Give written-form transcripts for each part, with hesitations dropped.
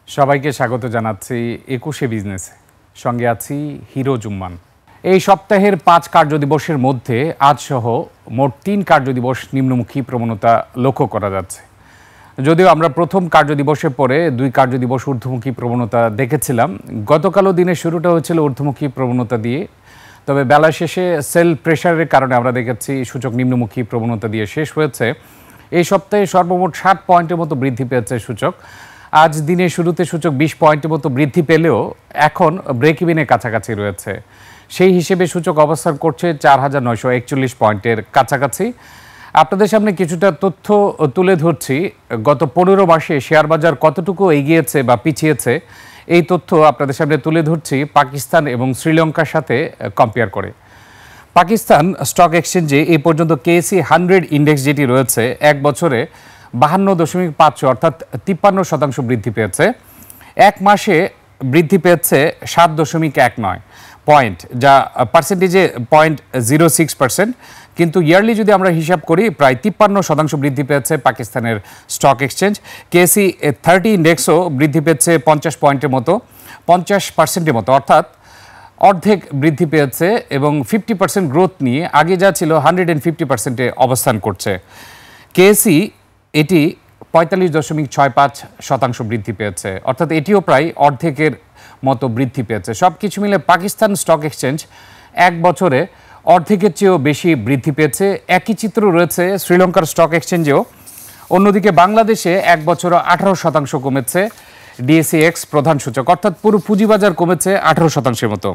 সবাইকে স্বাগত জানাচ্ছি ২১শে বিজনেসে। সঙ্গে আছি হিরো জুম্মান। এই সপ্তাহের ৫ কার্যদিবসের মধ্যে আজসহ মোট ৩ কার্যদিবস নিম্নমুখী প্রবণতা লক্ষ্য করা যাচ্ছে। যদিও আমরা প্রথম কার্যদিবসের পরে ২ কার্যদিবস ঊর্ধ্বমুখী প্রবণতা দেখেছিলাম। গতকালও দিনের শুরুটা হয়েছিল ঊর্ধ্বমুখী প্রবণতা দিয়ে, তবে বেলা শেষে সেল প্রেশারের কারণে আমরা দেখেছি সূচক নিম্নমুখী প্রবণতা দিয়ে শেষ হয়েছে। এই সপ্তাহে সর্বমোট ৬০ পয়েন্টের মতো বৃদ্ধি পেয়েছে সূচক। আজ দিনের শুরুতে সূচক ২০ পয়েন্টের মতো বৃদ্ধি পেলেও এখন ব্রেক ইভেনের কাছাকাছি রয়েছে। সেই হিসেবে সূচক অবস্থান করছে ৪,৯৪১ পয়েন্টের কাছাকাছি। আপনাদের সামনে কিছুটা তথ্য তুলে ধরছি। গত ১৫ মাসে শেয়ার বাজার কতটুকু এগিয়েছে বা পিছিয়েছে, এই তথ্য আপনাদের সামনে তুলে ধরছি পাকিস্তান এবং শ্রীলঙ্কার সাথে কম্পেয়ার করে। পাকিস্তান স্টক এক্সচেঞ্জে এই পর্যন্ত কেএসি 100 ইন্ডেক্স যেটি রয়েছে, এক বছরে ৫২.৫ অর্থাৎ ৫৩% বৃদ্ধি পেয়েছে। এক মাসে বৃদ্ধি পেয়েছে ৭.১৯ পয়েন্ট, যা পার্সেন্টেজে 0.06%, কিন্তু ইয়ারলি যদি আমরা হিসাব করি প্রায় ৫৩% বৃদ্ধি পেয়েছে পাকিস্তানের স্টক এক্সচেঞ্জ। কেএসি 30 ইন্ডেক্সও বৃদ্ধি পেয়েছে ৫০ পয়েন্টের মতো, ৫০%-এর মতো, অর্থাৎ অর্ধেক বৃদ্ধি পেয়েছে এবং 50% গ্রোথ নিয়ে আগে যা ছিল 150%-এ অবস্থান করছে। কেএসি এটি ৪৫.৬৫% বৃদ্ধি পেয়েছে, অর্থাৎ এটিও প্রায় অর্ধেকের মতো বৃদ্ধি পেয়েছে। সব কিছু মিলে পাকিস্তান স্টক এক্সচেঞ্জ এক বছরে অর্ধেকের চেয়েও বেশি বৃদ্ধি পেয়েছে। একই চিত্র রয়েছে শ্রীলঙ্কার স্টক এক্সচেঞ্জেও। অন্যদিকে বাংলাদেশে এক বছরে ১৮% কমেছে ডিএসইএক্স প্রধান সূচক, অর্থাৎ পুরো পুঁজিবাজার কমেছে ১৮%-এর মতো।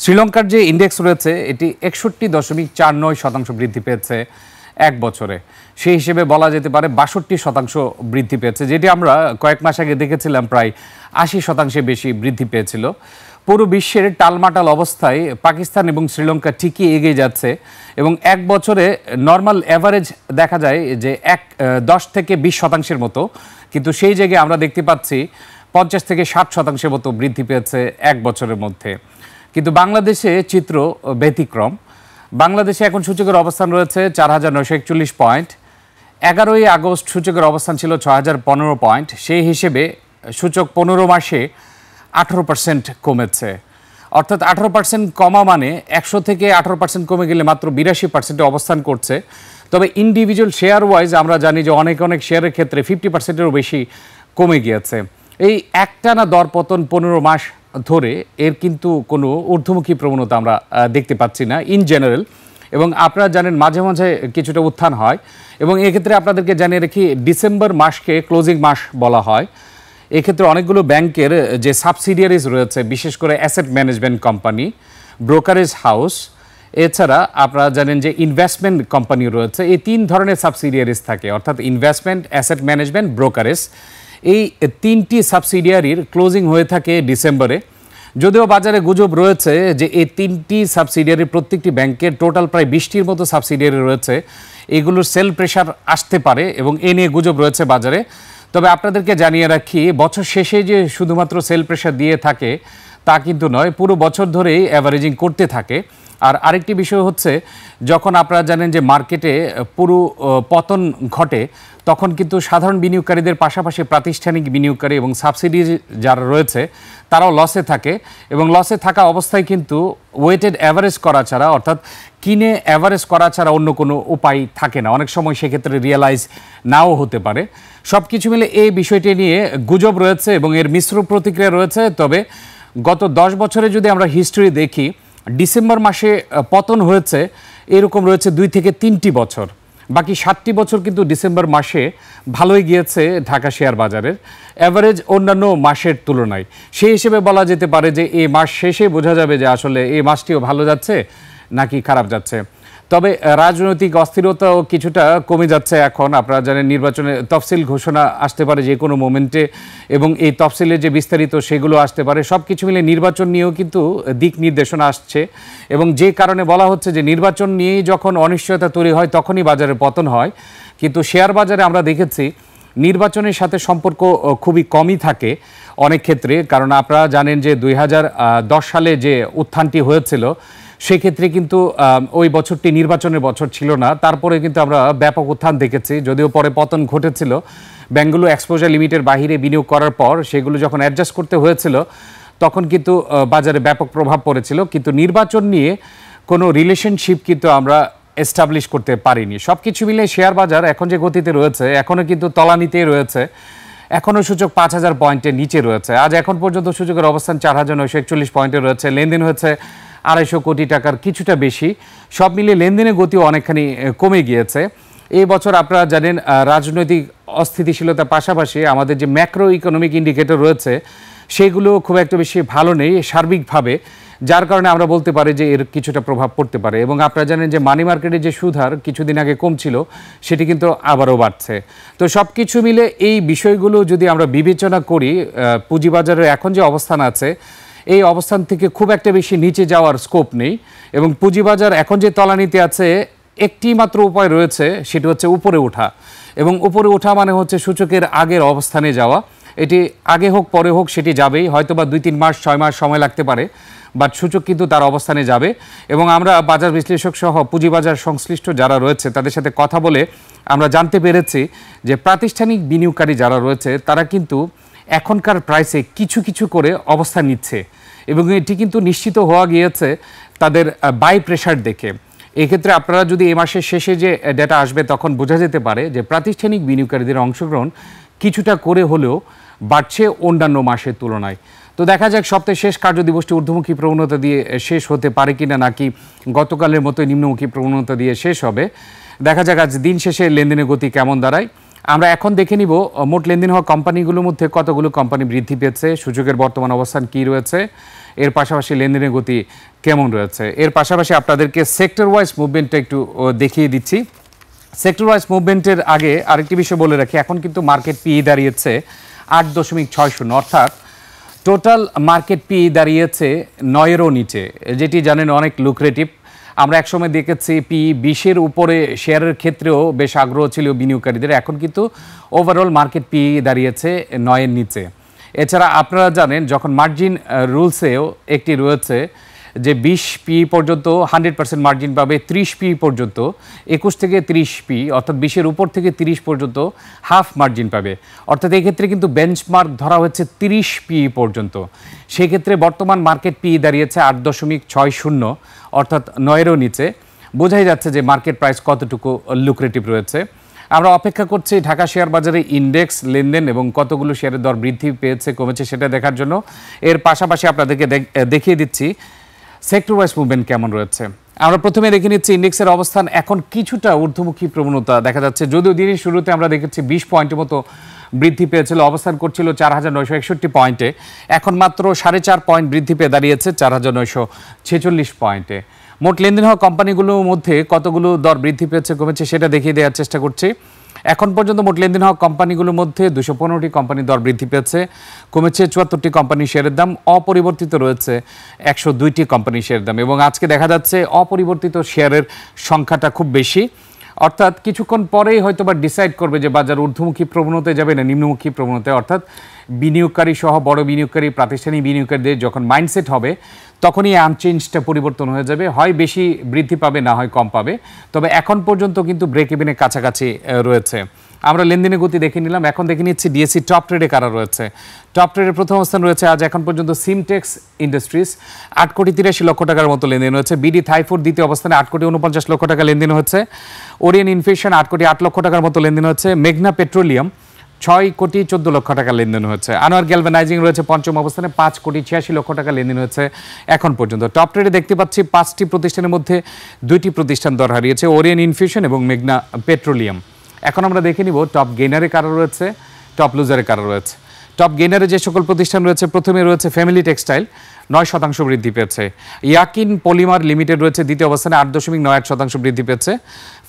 শ্রীলঙ্কার যে ইন্ডেক্স রয়েছে এটি ৬১.৪৯% বৃদ্ধি পেয়েছে এক বছরে। সেই হিসেবে বলা যেতে পারে ৬২% বৃদ্ধি পেয়েছে, যেটি আমরা কয়েক মাস আগে দেখেছিলাম প্রায় ৮০% বেশি বৃদ্ধি পেয়েছিল। পুরো বিশ্বের টালমাটাল অবস্থায় পাকিস্তান এবং শ্রীলঙ্কা ঠিকই এগিয়ে যাচ্ছে এবং এক বছরে নর্মাল অ্যাভারেজ দেখা যায় যে ১০ থেকে ২০% মতো, কিন্তু সেই জায়গায় আমরা দেখতে পাচ্ছি ৫০ থেকে ৬০% মতো বৃদ্ধি পেয়েছে এক বছরের মধ্যে। কিন্তু বাংলাদেশে চিত্র ব্যতিক্রম। বাংলাদেশে এখন সূচকের অবস্থান রয়েছে ৪,৯৪১ পয়েন্ট। ১১ই আগস্ট সূচকের অবস্থান ছিল ৬,০১৫ পয়েন্ট। সেই হিসেবে সূচক ১৫ মাসে ১৮% কমেছে, অর্থাৎ ১৮% কমা মানে ১০০ থেকে ১৮% কমে গেলে মাত্র ৮২%-এ অবস্থান করছে। তবে ইন্ডিভিজুয়াল শেয়ার ওয়াইজ আমরা জানি যে অনেক শেয়ারের ক্ষেত্রে 50%-এরও বেশি কমে গিয়েছে। এই একটানা দরপতন ১৫ মাস ধরে এর কিন্তু কোনো ঊর্ধ্বমুখী প্রবণতা আমরা দেখতে পাচ্ছি না ইন জেনারেল, এবং আপনারা জানেন মাঝে মাঝে কিছুটা উত্থান হয়। এবং এক্ষেত্রে আপনাদেরকে জানিয়ে রাখি, ডিসেম্বর মাসকে ক্লোজিং মাস বলা হয়। এক্ষেত্রে অনেকগুলো ব্যাংকের যে সাবসিডিয়ারিজ রয়েছে, বিশেষ করে asset management company, brokerage house, এছাড়া আপনারা জানেন যে ইনভেস্টমেন্ট কোম্পানি রয়েছে, এই ৩ ধরনের সাবসিডিয়ারিজ থাকে, অর্থাৎ ইনভেস্টমেন্ট, অ্যাসেট ম্যানেজমেন্ট, ব্রোকারেজ। এই ৩টি সাবসিডিয়ারির ক্লোজিং হয়ে থাকে ডিসেম্বরে। যদিও বাজারে গুজব রয়েছে যে এই ৩টি সাবসিডিয়ারির প্রত্যেকটি ব্যাংকের টোটাল প্রায় ২০টির মতো সাবসিডিয়ারি রয়েছে, এগুলোর সেল প্রেশার আসতে পারে এবং এ নিয়ে গুজব রয়েছে বাজারে। তবে আপনাদেরকে জানিয়ে রাখি, বছর শেষে যে শুধুমাত্র সেল প্রেশার দিয়ে থাকে তা কিন্তু নয়, পুরো বছর ধরেই অ্যাভারেজিং করতে থাকে। আর আরেকটি বিষয় হচ্ছে, যখন আপনারা জানেন যে মার্কেটে পুরো পতন ঘটে, তখন কিন্তু সাধারণ বিনিয়োগকারীদের পাশাপাশি প্রাতিষ্ঠানিক বিনিয়োগকারী এবং সাবসিডি যারা রয়েছে তারাও লসে থাকে, এবং লসে থাকা অবস্থায় কিন্তু ওয়েটেড অ্যাভারেজ করা ছাড়া, অর্থাৎ কিনে অ্যাভারেজ করা ছাড়া অন্য কোনো উপায় থাকে না। অনেক সময় সেক্ষেত্রে রিয়েলাইজ নাও হতে পারে। সব কিছু মিলে এই বিষয়টি নিয়ে গুজব রয়েছে এবং এর মিশ্র প্রতিক্রিয়া রয়েছে। তবে গত ১০ বছরে যদি আমরা হিস্ট্রি দেখি, ডিসেম্বর মাসে পতন হয়েছে এরকম রয়েছে ২ থেকে ৩টি বছর, বাকি ৭টি বছর কিন্তু ডিসেম্বর মাসে ভালোই গিয়েছে ঢাকা শেয়ার বাজারের অ্যাভারেজ অন্যান্য মাসের তুলনায়। সেই হিসেবে বলা যেতে পারে যে এই মাস শেষে বোঝা যাবে যে আসলে এই মাসটিও ভালো যাচ্ছে নাকি খারাপ যাচ্ছে। তবে রাজনৈতিক অস্থিরতাও কিছুটা কমে যাচ্ছে এখন। আপনারা জানেন নির্বাচনে তফসিল ঘোষণা আসতে পারে যে কোনো মোমেন্টে, এবং এই তফসিলের যে বিস্তারিত সেগুলো আসতে পারে। সব কিছু মিলে নির্বাচন নিয়েও কিন্তু দিক নির্দেশনা আসছে, এবং যে কারণে বলা হচ্ছে যে নির্বাচন নিয়েই যখন অনিশ্চয়তা তৈরি হয় তখনই বাজারে পতন হয়। কিন্তু শেয়ার বাজারে আমরা দেখেছি নির্বাচনের সাথে সম্পর্ক খুবই কমই থাকে অনেক ক্ষেত্রে, কারণ আপনারা জানেন যে ২০১০ সালে যে উত্থানটি হয়েছিল সেক্ষেত্রে কিন্তু ওই বছরটি নির্বাচনের বছর ছিল না, তারপরে কিন্তু আমরা ব্যাপক উত্থান দেখেছি। যদিও পরে পতন ঘটেছিল, ব্যাংকগুলো এক্সপোজার লিমিটের বাহিরে বিনিয়োগ করার পর সেগুলো যখন অ্যাডজাস্ট করতে হয়েছিল তখন কিন্তু বাজারে ব্যাপক প্রভাব পড়েছিল, কিন্তু নির্বাচন নিয়ে কোনো রিলেশনশিপ কিন্তু আমরা এস্টাবলিশ করতে পারিনি। সব কিছু মিলে শেয়ার বাজার এখন যে গতিতে রয়েছে, এখনও কিন্তু তলানিতেই রয়েছে, এখনও সূচক 5,000 পয়েন্টের নিচে রয়েছে। আজ এখন পর্যন্ত সূচকের অবস্থান 4,941 পয়েন্টে রয়েছে, লেনদেন হয়েছে 250 কোটি টাকার কিছুটা বেশি। সব মিলিয়ে লেনদেনের গতিও অনেকখানি কমে গিয়েছে। এই বছর আপনারা জানেন রাজনৈতিক অস্থিতিশীলতার পাশাপাশি আমাদের যে ম্যাক্রো ইকোনমিক ইন্ডিকেটর রয়েছে সেগুলো খুব একটা বেশি ভালো নেই সার্বিকভাবে, যার কারণে আমরা বলতে পারি যে এর কিছুটা প্রভাব পড়তে পারে। এবং আপনারা জানেন যে মানি মার্কেটের যে সুদ হার কিছুদিন আগে কমছিল সেটি কিন্তু আবারও বাড়ছে। তো সব কিছু মিলে এই বিষয়গুলো যদি আমরা বিবেচনা করি, পুঁজিবাজারের এখন যে অবস্থান আছে এই অবস্থান থেকে খুব একটা বেশি নিচে যাওয়ার স্কোপ নেই, এবং পুঁজিবাজার এখন যে তলানিতে আছে একটি মাত্র উপায় রয়েছে, সেটি হচ্ছে উপরে ওঠা। এবং উপরে ওঠা মানে হচ্ছে সূচকের আগের অবস্থানে যাওয়া। এটি আগে হোক পরে হোক সেটি যাবেই, হয়তো বা 2-3 মাস 6 মাস সময় লাগতে পারে, বাট সূচক কিন্তু তার অবস্থানে যাবে। এবং আমরা বাজার বিশ্লেষক সহ পুঁজিবাজার সংশ্লিষ্ট যারা রয়েছে তাদের সাথে কথা বলে আমরা জানতে পেরেছি যে প্রাতিষ্ঠানিক বিনিয়োগকারী যারা রয়েছে তারা কিন্তু এখনকার প্রাইসে কিছু কিছু করে অবস্থান নিচ্ছে, এবং এটি কিন্তু নিশ্চিত হওয়া গিয়েছে তাদের বাই প্রেশার দেখে। এক্ষেত্রে আপনারা যদি এই মাসের শেষে যে ডেটা আসবে তখন বোঝা যেতে পারে যে প্রাতিষ্ঠানিক বিনিয়োগকারীদের অংশগ্রহণ কিছুটা করে হলেও বাড়ছে অন্যান্য মাসের তুলনায়। তো দেখা যাক সপ্তাহের শেষ কার্যদিবসটি ঊর্ধ্বমুখী প্রবণতা দিয়ে শেষ হতে পারে কিনা, নাকি গতকালের মতো নিম্নমুখী প্রবণতা দিয়ে শেষ হবে। দেখা যাক আজ দিন শেষে লেনদেনের গতি কেমন দাঁড়ায়। আমরা এখন দেখে নিব মোট লেনদেন হওয়া কোম্পানিগুলোর মধ্যে কতগুলো কোম্পানি বৃদ্ধি পেয়েছে, সূচকের বর্তমান অবস্থান কী রয়েছে, এর পাশাপাশি লেনদেনের গতি কেমন রয়েছে। এর পাশাপাশি আপনাদেরকে সেক্টর ওয়াইজ মুভমেন্টটা একটু দেখিয়ে দিচ্ছি। সেক্টর ওয়াইজ মুভমেন্টের আগে আরেকটি বিষয় বলে রাখি, এখন কিন্তু মার্কেট পিই দাঁড়িয়েছে 8.60, অর্থাৎ টোটাল মার্কেট পিই দাঁড়িয়েছে 9-এরও নিচে, যেটি জানেন অনেক লুক্রেটিভ। আমরা একসময় দেখেছি পি 20-এর উপরে শেয়ারের ক্ষেত্রেও বেশ আগ্রহ ছিল বিনিয়োগকারীদের, এখন কিন্তু ওভারঅল মার্কেট পি দাঁড়িয়েছে 9-এর নিচে। এছাড়া আপনারা জানেন যখন মার্জিন রুলসেও একটি রয়েছে যে 20 পি পর্যন্ত 100% মার্জিন পাবে, 30 পি পর্যন্ত 21 থেকে 30 পি, অর্থাৎ 20-এর উপর থেকে 30 পর্যন্ত হাফ মার্জিন পাবে। অর্থাৎ এক্ষেত্রে কিন্তু বেঞ্চমার্ক ধরা হচ্ছে 30 পি পর্যন্ত। সেক্ষেত্রে বর্তমান মার্কেট পি দাঁড়িয়েছে 8.60, অর্থাৎ 9-এরও নিচে। বোঝাই যাচ্ছে যে মার্কেট প্রাইস কতটুকু লুক্রেটিভ রয়েছে। আমরা অপেক্ষা করছি ঢাকা শেয়ার বাজারে ইন্ডেক্স লেনদেন এবং কতগুলো শেয়ারের দর বৃদ্ধি পেয়েছে কমেছে সেটা দেখার জন্য। এর পাশাপাশি আপনাদেরকে দেখিয়ে দিচ্ছি সেক্টর ওয়াইজ মুভমেন্ট কেমন রয়েছে। আমরা প্রথমে দেখে নিচ্ছি ইন্ডেক্সের অবস্থান এখন কিছুটা ঊর্ধ্বমুখী প্রবণতা দেখা যাচ্ছে, যদিও দিনের শুরুতে আমরা দেখেছি 20 পয়েন্টের মতো বৃদ্ধি পেয়েছিল, অবস্থান করছিল 4,961 পয়েন্টে, এখন মাত্র 4.5 পয়েন্ট বৃদ্ধি পেয়ে দাঁড়িয়েছে 4,946 পয়েন্টে। মোট লেনদেন হওয়া কোম্পানিগুলোর মধ্যে কতগুলো দর বৃদ্ধি পেয়েছে কমেছে সেটা দেখিয়ে দেওয়ার চেষ্টা করছি। এখন পর্যন্ত মোট লেনদেন হওয়া কোম্পানিগুলোর মধ্যে 215টি কোম্পানি দর বৃদ্ধি পেয়েছে, কমেছে 74টি কোম্পানি শেয়ারের দাম, অপরিবর্তিত রয়েছে 102টি কোম্পানি শেয়ারের দাম। এবং আজকে দেখা যাচ্ছে অপরিবর্তিত শেয়ারের সংখ্যাটা খুব বেশি, অর্থাৎ কিছুক্ষণ পরেই হয়তো বা ডিসাইড করবে যে বাজার ঊর্ধ্বমুখী প্রবণতায় যাবে না নিম্নমুখী প্রবণতায়। অর্থাৎ বিনিয়োগকারী সহ বড় বিনিয়োগকারী প্রাতিষ্ঠানিক বিনিয়োগকারীদের যখন মাইন্ডসেট হবে তখনই আনচেঞ্জটা পরিবর্তন হয়ে যাবে, হয় বেশি বৃদ্ধি পাবে না হয় কম পাবে। তবে এখন পর্যন্ত কিন্তু ব্রেক ইভেনের কাছাকাছি রয়েছে। আমরা লেনদেনের গতি দেখে নিলাম, এখন দেখে নিচ্ছি ডিএসসি টপ ট্রেডে কারা রয়েছে। টপ ট্রেডের প্রথম অবস্থান রয়েছে আজ এখন পর্যন্ত সিমটেক্স ইন্ডাস্ট্রিজ 8,83,00,000 টাকার মতো লেনদেন হয়েছে। বিডি থাইফুড দ্বিতীয় অবস্থানে 8,49,00,000 টাকা লেনদেন হচ্ছে। ওরিয়েন ইনফিউশন 8,08,00,000 টাকার মতো লেনদেন হচ্ছে। মেঘনা পেট্রোলিয়াম 6,14,00,000 টাকা লেনদেন হচ্ছে। আনোয়ার গ্যালভানাইজিং রয়েছে পঞ্চম অবস্থানে 5,86,00,000 টাকা লেনদেন হয়েছে এখন পর্যন্ত। টপ ট্রেডে দেখতে পাচ্ছি 5টি প্রতিষ্ঠানের মধ্যে 2টি প্রতিষ্ঠান দর হারিয়েছে, ওরিয়েন ইনফিউশন এবং মেঘনা পেট্রোলিয়াম। এখন আমরা দেখে নিব টপ গেইনারে কারা রয়েছে, টপ লুজারে কারা রয়েছে। টপ গেইনারে যে সকল প্রতিষ্ঠান রয়েছে, প্রথমে রয়েছে ফ্যামিলি টেক্সটাইল 9% বৃদ্ধি পেয়েছে। ইয়াকিন পলিমার লিমিটেড রয়েছে দ্বিতীয় অবস্থানে 8.98% বৃদ্ধি পেয়েছে।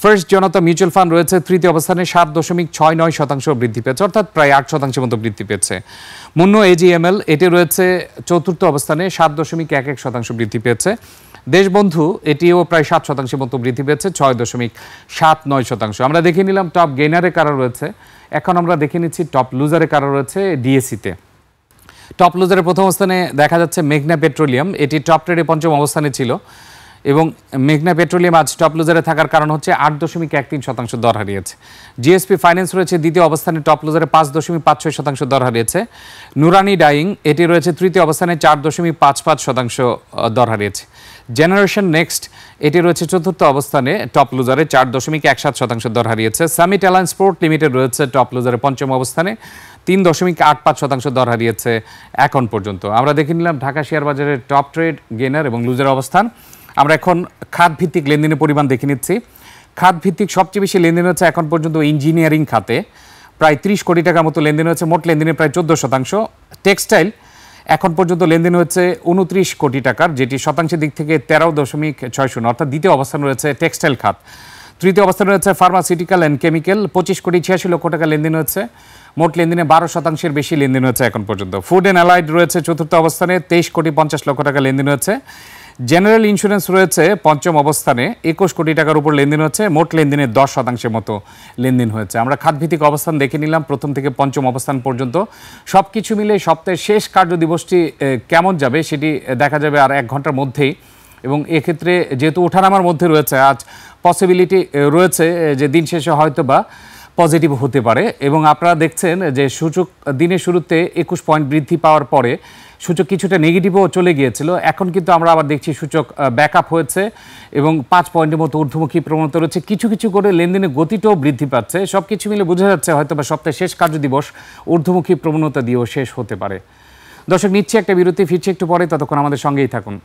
ফার্স্ট জনতা মিউচুয়াল ফান্ড রয়েছে তৃতীয় অবস্থানে 7.69% বৃদ্ধি পেয়েছে, অর্থাৎ প্রায় 8% মতো বৃদ্ধি পেয়েছে। মুন্নো এজিএমএল এটি রয়েছে চতুর্থ অবস্থানে 7.11% বৃদ্ধি পেয়েছে। দেশবন্ধু এটিও প্রায় 7% মতো বৃদ্ধি পেয়েছে, 6.79%। আমরা দেখে নিলাম টপ গেইনারে কারা রয়েছে। এখন আমরা দেখে নিচ্ছি টপ লুজারে কারা রয়েছে ডিএসসিতে। টপ লুজারের প্রথম অবস্থানে দেখা যাচ্ছে মেঘনা পেট্রোলিয়াম, এটি টপ ট্রেডে পঞ্চম অবস্থানে ছিল। এবং মেঘনা পেট্রোলিয়াম আজ টপ লুজারে থাকার কারণ হচ্ছে 8.13% দর হারিয়েছে। জিএসপি ফাইন্যান্স রয়েছে দ্বিতীয় অবস্থানে টপ লুজারে 5.56% দর হারিয়েছে। নুরানি ডাইং এটি রয়েছে তৃতীয় অবস্থানে 4.55% দর হারিয়েছে। জেনারেশন নেক্সট এটি রয়েছে চতুর্থ অবস্থানে টপ লুজারে 4.17% দর হারিয়েছে। সামিট অ্যালায়েন্স স্পোর্ট লিমিটেড রয়েছে টপ লুজারে পঞ্চম অবস্থানে 3.85% দর হারিয়েছে এখন পর্যন্ত। আমরা দেখে নিলাম ঢাকা শেয়ার বাজারের টপ ট্রেড, গেনার এবং লুজার অবস্থান। আমরা এখন খাত ভিত্তিক লেনদেনের পরিমাণ দেখে নিচ্ছি। খাত ভিত্তিক সবচেয়ে বেশি লেনদেন হচ্ছে এখন পর্যন্ত ইঞ্জিনিয়ারিং খাতে, প্রায় 30 কোটি টাকার মতো লেনদেন হচ্ছে, মোট লেনদেনের প্রায় 14%। টেক্সটাইল এখন পর্যন্ত লেনদেন হচ্ছে 29 কোটি টাকার, যেটি শতাংশের দিক থেকে 13.60, অর্থাৎ দ্বিতীয় অবস্থান রয়েছে টেক্সটাইল খাত। তৃতীয় অবস্থানে রয়েছে ফার্মাসিউটিক্যাল অ্যান্ড কেমিক্যাল, 25 কোটি 86 লক্ষ টাকা লেনদেন হচ্ছে, মোট লেনদেনে 12% বেশি লেনদেন হচ্ছে এখন পর্যন্ত। ফুড অ্যান্ড অ্যালাইড রয়েছে চতুর্থ অবস্থানে, 23 কোটি 50 লক্ষ টাকা লেনদেন হচ্ছে। জেনারেল ইন্স্যুরেন্স রয়েছে পঞ্চম অবস্থানে, 21 কোটি টাকার উপর লেনদেন হচ্ছে, মোট লেনদেনের 10% মতো লেনদেন হয়েছে। আমরা খাতভিত্তিক অবস্থান দেখে নিলাম প্রথম থেকে পঞ্চম অবস্থান পর্যন্ত। সব কিছু মিলে সপ্তাহের শেষ কার্য দিবসটি কেমন যাবে সেটি দেখা যাবে আর 1 ঘন্টার মধ্যেই, এবং এক্ষেত্রে যেহেতু ওঠানামার মধ্যে রয়েছে, আজ পসিবিলিটি রয়েছে যে দিন শেষে হয়তো বা পজিটিভ হতে পারে। এবং আপনারা দেখছেন যে সূচক দিনের শুরুতে 21 পয়েন্ট বৃদ্ধি পাওয়ার পরে সূচক কিছুটা নেগেটিভও চলে গিয়েছিল। এখন কিন্তু আমরা আবার দেখছি সূচক ব্যাকআপ হয়েছে এবং 5 পয়েন্টের মতো ঊর্ধ্বমুখী প্রবণতা রয়েছে। কিছু কিছু করে লেনদেনের গতিটাও বৃদ্ধি পাচ্ছে। সব কিছু মিলে বোঝা যাচ্ছে হয়তো বা সপ্তাহের শেষ কার্যদিবস ঊর্ধ্বমুখী প্রবণতা দিয়েও শেষ হতে পারে। দর্শক, নিচ্ছে একটা বিরতি, ফিরছে একটু পরে, ততক্ষণ আমাদের সঙ্গেই থাকুন।